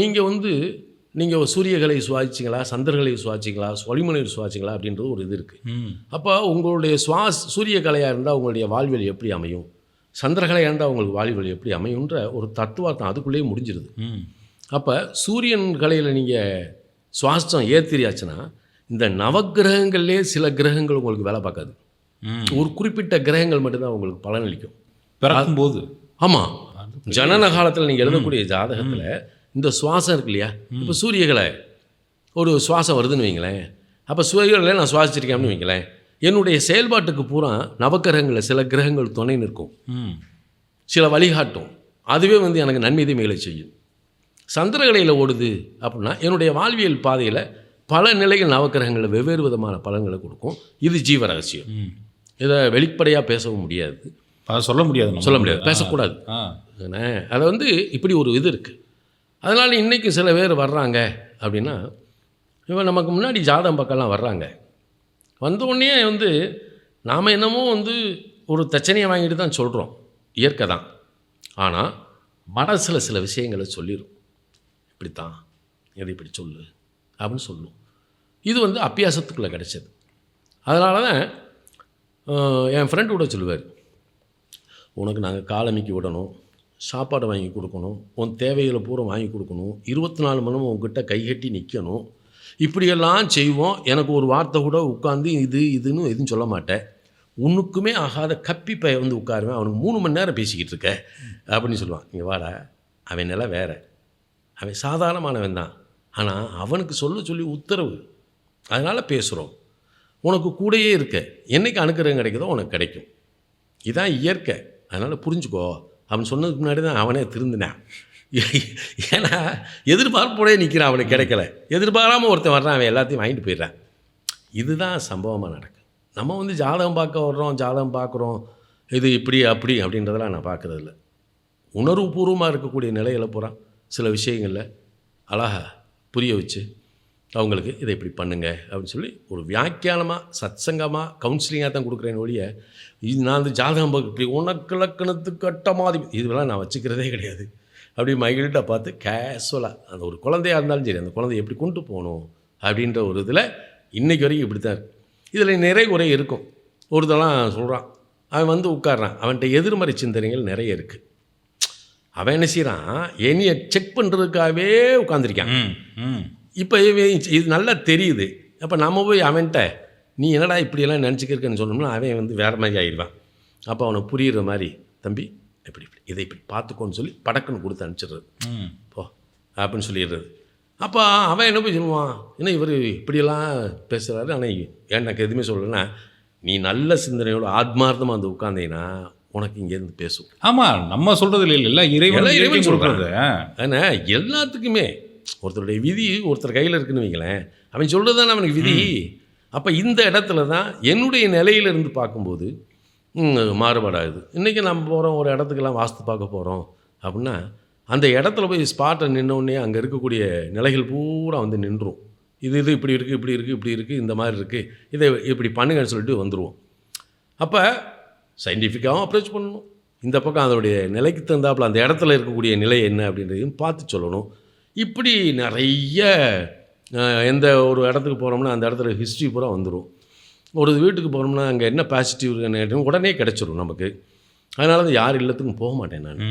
நீங்கள் சூரியகளை சுவாசிச்சிங்களா, சந்திரகளை சுவாசிங்களா, ஒளிமணியை சுவாசிங்களா அப்படின்றது ஒரு இது இருக்குது. அப்போ உங்களுடைய சூரிய கலையாக இருந்தால் உங்களுடைய வாழ்வியல் எப்படி அமையும், சந்திரகலையாக இருந்தால் உங்களுக்கு வாழ்வியல் எப்படி அமையுன்ற ஒரு தத்துவார்த்தம் அதுக்குள்ளேயே முடிஞ்சிருது. அப்போ சூரியன் கலையில் நீங்கள் சுவாசம் ஏற்றியாச்சுன்னா இந்த நவக்கிரகங்கள்லேயே சில கிரகங்கள் உங்களுக்கு வேலை பார்க்காது. ஒரு குறிப்பிட்ட கிரகங்கள் மட்டும்தான் உங்களுக்கு பலனளிக்கும் பிறக்கும்போது. ஆமாம், ஜனன காலத்தில் நீங்கள் எழுதக்கூடிய ஜாதகத்தில் இந்த சுவாசம் இருக்கு இல்லையா, இப்போ சூரியகலை ஒரு சுவாசம் வருதுன்னு வைங்களேன். அப்போ சூரியகலை நான் சுவாசிச்சிருக்கேன்னு வைங்களேன், என்னுடைய செயல்பாட்டுக்கு பூரா நவக்கிரகங்களில் சில கிரகங்கள் துணை நிற்கும், சில வழிகாட்டும். அதுவே வந்து எனக்கு நன்மை தீமைகளை செய்யும். சந்திரகலையில் ஓடுது அப்படின்னா என்னுடைய வாழ்வியல் பாதையில் பல நிலைகள் நவக்கிரகங்களில் வெவ்வேறு விதமான பலன்களை கொடுக்கும். இது ஜீவ ரகசியம். இதை வெளிப்படையாக பேசவும் முடியாது, சொல்ல முடியாது, பேசக்கூடாது. அதை வந்து இப்படி ஒரு இது இருக்குது. அதனால் இன்றைக்கி சில பேர் வர்றாங்க அப்படின்னா, இவன் நமக்கு முன்னாடி ஜாதகம் பக்கம்லாம் வர்றாங்க, வந்தோடனே வந்து நாம் என்னமோ வந்து ஒரு தச்சனையை வாங்கிட்டு தான் சொல்கிறோம், இயற்கை தான். ஆனால் மனசில் சில விஷயங்களை சொல்லிடும், இப்படித்தான் எது இப்படி சொல்லு அப்படின்னு சொல்லும். இது வந்து அபியாசத்துக்குள்ளே கிடைச்சது. அதனால தான் என் ஃப்ரெண்டு கூட சொல்லுவார், உனக்கு நாங்கள் காலமிக்கு விடணும், சாப்பாடு வாங்கி கொடுக்கணும், உன் தேவைகளை பூரா வாங்கி கொடுக்கணும், 24 மணி நேரம் உங்ககிட்ட கைகட்டி நிற்கணும், இப்படியெல்லாம் செய்வோம். எனக்கு ஒரு வார்த்தை கூட உட்காந்து இதுன்னு எதுவும் சொல்ல மாட்டேன். ஒன்றுக்குமே ஆகாத கப்பி பைய வந்து உட்காருவேன், அவனுக்கு 3 மணி நேரம் பேசிக்கிட்டு இருக்க அப்படின்னு சொல்லுவான். இங்கே வாடா, அவன் நிலை வேறு, அவன் சாதாரணமானவன் தான், ஆனால் அவனுக்கு சொல்லி உத்தரவு, அதனால் பேசுகிறோம். உனக்கு கூடயே இருக்க, என்றைக்கு அனுக்கிரகம் கிடைக்குதோ உனக்கு கிடைக்கும், இதுதான் இயற்கை, அதனால் புரிஞ்சுக்கோ அவன் சொன்னதுக்கு முன்னாடி தான் அவனே திருந்தினான். ஏன்னா எதிர்பார்ப்போடே நிற்கிறான், அவனுக்கு கிடைக்கல, எதிர்பாராமல் ஒருத்தன் வர்றான், அவன் எல்லாத்தையும் வாங்கிட்டு போயிடுறான். இதுதான் சம்பவமாக நடக்கும். நம்ம வந்து ஜாதகம் பார்க்க வர்றோம், ஜாதகம் பார்க்குறோம், இது இப்படி அப்படி அப்படின்றதெல்லாம் நான் பார்க்குறதில்ல. உணர்வுபூர்வமாக இருக்கக்கூடிய நிலையில் போகிறான், சில விஷயங்களில் அழகா புரிய வச்சு அவங்களுக்கு இதை இப்படி பண்ணுங்க அப்படின்னு சொல்லி ஒரு வியாக்கியானமாக சத்சங்கமாக கவுன்சிலிங்காக தான் கொடுக்குறேன் ஒழிய இது நான் வந்து ஜாதகம் பார்க்க உனக்கு லக்கணத்துக்கு கட்ட மாதிரி இதெல்லாம் நான் வச்சுக்கிறதே கிடையாது. அப்படி மைகிட்ட பார்த்து கேஷுவலாக அந்த ஒரு குழந்தையாக இருந்தாலும் சரி, அந்த குழந்தைய எப்படி கொண்டு போகணும் அப்படின்ற ஒரு இதில் இன்றைக்கி வரைக்கும் இப்படி தான் இருக்குது. இதில் நிறைய குறை இருக்கும். ஒருத்தெல்லாம் சொல்கிறான், அவன் வந்து உட்கார்றான், அவன்கிட்ட எதிர்மறை சிந்தனைகள் நிறைய இருக்குது. அவன் என்ன செய்கிறான், என்னையை செக் பண்ணுறதுக்காகவே உட்காந்துருக்கான். இப்போ இது நல்லா தெரியுது. அப்போ நம்ம போய் அவன்கிட்ட நீ என்னடா இப்படியெல்லாம் நினச்சிக்கிறதுன்னு சொன்னோம்னா அவன் வந்து வேறு மாதிரி ஆகிடுவான். அப்போ அவனுக்கு புரிகிற மாதிரி, தம்பி இப்படி இதை இப்படி பார்த்துக்கோன்னு சொல்லி படக்குன்னு கொடுத்து அனுப்பிச்சிடுறது, போ அப்படின்னு சொல்லிடுறது. அப்போ அவன் என்ன போய் சொல்லுவான், ஏன்னா இவர் இப்படியெல்லாம் பேசுகிறாரு, ஆனால் எனக்கு எதுவுமே சொல்லலைன்னா நீ நல்ல சிந்தனையோட ஆத்மார்த்தமாக வந்து உட்காந்தீங்கன்னா உனக்கு இங்கேருந்து பேசும். ஆமாம், நம்ம சொல்கிறது இல்லை, இறைவன் சொல்கிறது. ஆனால் எல்லாத்துக்குமே ஒருத்தருடைய விதி ஒருத்தர் கையில் இருக்குன்னு வைங்களேன், அவன் சொல்கிறது தானே அவனுக்கு விதி. அப்போ இந்த இடத்துல தான் என்னுடைய நிலையிலிருந்து பார்க்கும்போது மாறுபாடாகுது. இன்றைக்கி நம்ம போகிறோம் ஒரு இடத்துக்கெல்லாம் வாஸ்து பார்க்க போகிறோம் அப்படின்னா அந்த இடத்துல போய் ஸ்பாட்டை நின்னோடனே அங்கே இருக்கக்கூடிய நிலைகள் பூரா வந்து நின்றும். இது இப்படி இருக்குது, இப்படி இருக்குது, இப்படி இருக்குது, இந்த மாதிரி இருக்குது, இதை இப்படி பண்ணுங்கன்னு சொல்லிட்டு வந்துடுவோம். அப்போ சயின்டிஃபிக்காகவும் அப்ரோச் பண்ணணும், இந்த பக்கம் அதோடைய நிலைக்கு தந்தாப்பில் அந்த இடத்துல இருக்கக்கூடிய நிலை என்ன அப்படின்றதையும் பார்த்து சொல்லணும். இப்படி நிறைய எந்த ஒரு இடத்துக்கு போகிறோம்னா அந்த இடத்துல ஹிஸ்ட்ரி பூரா வந்துடும். ஒரு வீட்டுக்கு போகிறோம்னா அங்கே என்ன பாசிட்டிவ் உடனே கிடச்சிரும் நமக்கு. அதனால தான் யார் இல்லத்துக்கும் போக மாட்டேன் நான்,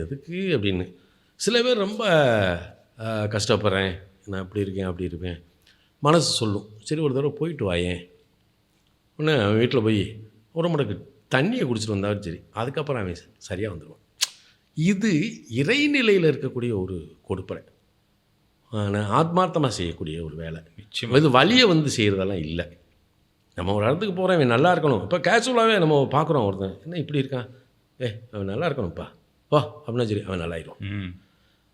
எதுக்கு அப்படின்னு. சில பேர் ரொம்ப கஷ்டப்படுறேன், நான் அப்படி இருக்கேன் அப்படி இருப்பேன், மனசு சொல்லும், சரி ஒரு தடவை போயிட்டு வாயேன். உடனே அவன் வீட்டில் போய் ஒரு மடக்கு தண்ணியை குடிச்சிட்டு வந்தாலும் சரி, அதுக்கப்புறம் அவன் சரியாக வந்துடுவான். இது இறைநிலையில் இருக்கக்கூடிய ஒரு கொடுப்பறை, ஆத்மார்த்தமாக செய்யக்கூடிய ஒரு வேலை. இது வழியை வந்து செய்கிறதெல்லாம் இல்லை. நம்ம ஒரு இடத்துக்கு போகிறோம், அவன் நல்லா இருக்கணும். இப்போ கேஷுவலாகவே நம்ம பார்க்குறோம், ஒருத்தன் என்ன இப்படி இருக்கான், அவன் நல்லா இருக்கணும்ப்பா வா அப்படின்னா சரி அவன் நல்லாயிடும்.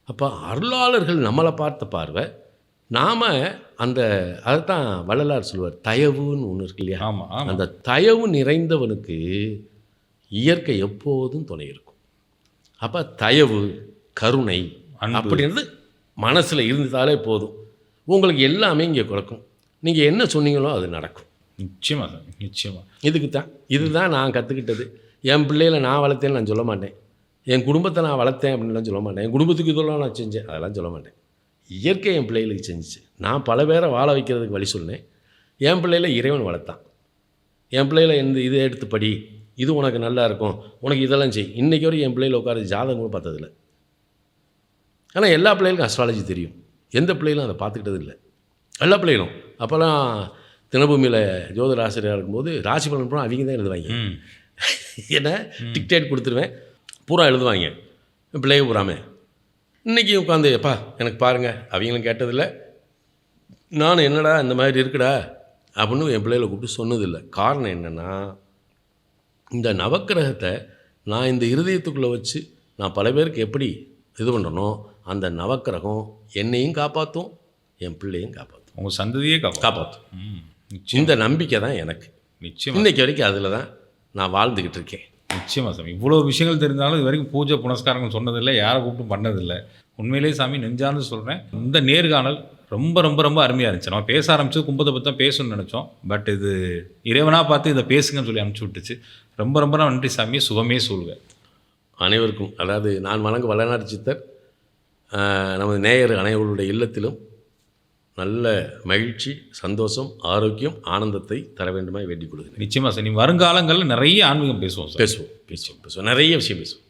அப்போ அருளாளர்கள் நம்மளை பார்த்த பார்வை, நாம் அந்த அதைத்தான் வள்ளலார் சொல்லுவார், தயவுன்னு ஒன்று இருக்கு இல்லையா. அந்த தயவு நிறைந்தவனுக்கு இயற்கை எப்போதும் துணை இருக்கும். அப்போ தயவு கருணை அப்படின்றது மனசில் இருந்ததாலே போதும், உங்களுக்கு எல்லாமே இங்கே கொடுக்கும். நீங்கள் என்ன சொன்னீங்களோ அது நடக்கும். நிச்சயமாக சார், நிச்சயமாக. இதுதான் நான் கற்றுக்கிட்டது. என் பிள்ளைகளை நான் வளர்த்தேன்னு நான் சொல்ல மாட்டேன், என் குடும்பத்தை நான் வளர்த்தேன் அப்படின்லாம் சொல்ல மாட்டேன், என் குடும்பத்துக்கு இதெல்லாம் நான் செஞ்சேன் அதெல்லாம் சொல்ல மாட்டேன். இயற்கை என் பிள்ளைகளுக்கு செஞ்சிச்சு. நான் பல பேரை வாழ வைக்கிறதுக்கு வழி சொன்னேன், என் பிள்ளைகளை இறைவன் வளர்த்தான். என் பிள்ளைகளை இதை எடுத்து படி, இது உனக்கு நல்லா இருக்கும், உனக்கு இதெல்லாம் செய். இன்றைக்கி வரைக்கும் என் பிள்ளைகளை உட்கார ஜாதகம் கூட பார்த்ததில்லை. ஆனால் எல்லா பிள்ளைகளுக்கும் அஸ்ட்ராலஜி தெரியும், எந்த பிள்ளைகளும் அதை பார்த்துக்கிட்டது இல்லை, எல்லா பிள்ளைகளும். அப்போல்லாம் தினபூமியில் ஜோதிட ஆசிரியராக இருக்கும்போது ராசி பலன் பூரா அவங்க தான் எழுதுவாங்க. ஏன்னா டிக்டேட் கொடுத்துருவேன், பூரா எழுதுவாங்க பிள்ளைங்க பூராமே. இன்றைக்கி உட்காந்து எப்பா எனக்கு பாருங்கள், அவங்களும் கேட்டதில்லை, நானும் என்னடா இந்த மாதிரி இருக்குடா அப்படின்னு என் பிள்ளைகளை கூப்பிட்டு சொன்னதில்லை. காரணம் என்னென்னா, இந்த நவக்கிரகத்தை நான் இந்த இருதயத்துக்குள்ளே வச்சு நான் பல பேருக்கு எப்படி இது பண்ணுறனோ, அந்த நவக்கிரகம் என்னையும் காப்பாற்றும், என் பிள்ளையும் காப்பாற்றும், உங்கள் சந்ததியே காப்பாற்றும். இந்த நம்பிக்கை தான் எனக்கு. நிச்சயம் இன்றைக்கி வரைக்கும் அதில் தான் நான் வாழ்ந்துக்கிட்டு இருக்கேன். நிச்சயமாக சாமி, இவ்வளோ விஷயங்கள் தெரிஞ்சாலும் இது வரைக்கும் பூஜை புனஸ்காரங்கள் சொன்னதில்லை, யாரை கூப்பிட்டு பண்ணதில்லை. உண்மையிலேயே சாமி நெஞ்சார்ந்து சொல்கிறேன், இந்த நேர்காணல் ரொம்ப ரொம்ப ரொம்ப அருமையாக இருந்துச்சு. நம்ம பேச ஆரம்பிச்சு கும்பத்தை பற்றி தான் பேசணும்னு நினச்சோம், பட் இது இறைவனாக பார்த்து இதை பேசுங்கன்னு சொல்லி அனுப்பிச்சி விட்டுச்சு. ரொம்ப ரொம்ப நன்றி சாமி, சுகமே சொல்லுங்க அனைவருக்கும். அதாவது நான் வணங்க வல்லநாடு சித்தர் நமது நேயர் அனைவருடைய இல்லத்திலும் நல்ல மகிழ்ச்சி, சந்தோஷம், ஆரோக்கியம், ஆனந்தத்தை தர வேண்டுமாய் வேண்டிக் கொள்கிறேன். நிச்சயமாக சார், நீ வருங்காலங்களில் நிறைய ஆன்மீகம் பேசுவோம், பேசுவோம், நிறைய விஷயம் பேசுவோம்.